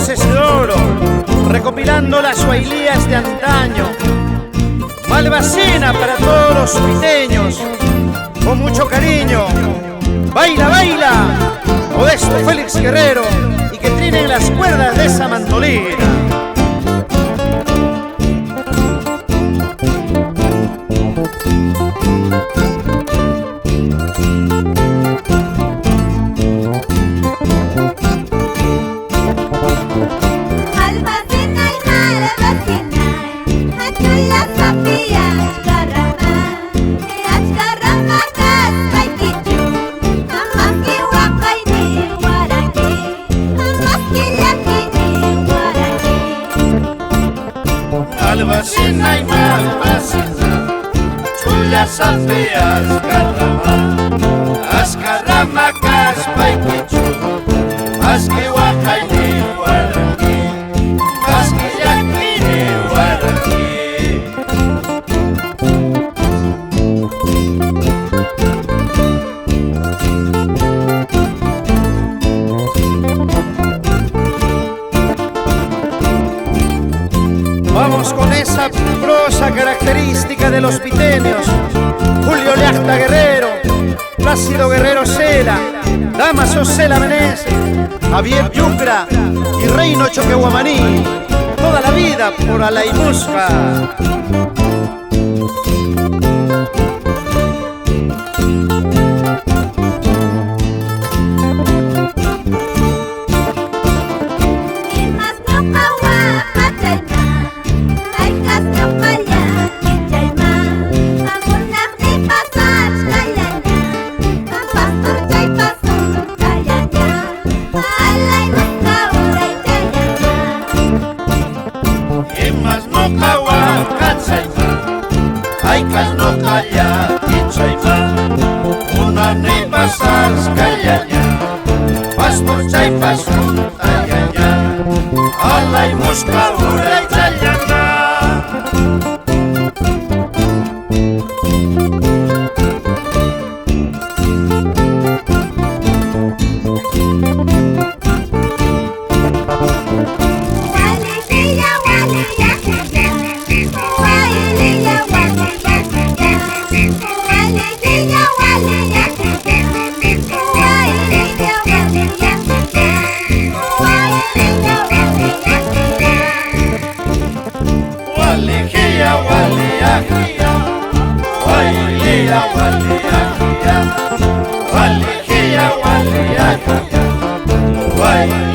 voces de oro, recopilando las huailías de antaño. Malvacena para todos los piteños, con mucho cariño. Baila, baila, Modesto Félix Guerrero, y que trinen las cuerdas de esa mandolina. Malvacena y malvacena, chulla sape ascarrama caspa y quichu, más que huacaini guaraní, más que yaquini guaraní. Vamos con esa prosa característica de los piteños: Julio Leachta Guerrero, Plácido Guerrero Cela, Damaso Cela Meneses, Javier Yucra y Reino Choquehuamaní. Toda la vida por Alaimusca. Aikas no kaya ichayma, una ni pasas kayanya, pastor chay pasun tayanya, alay muska uray tayana. Why?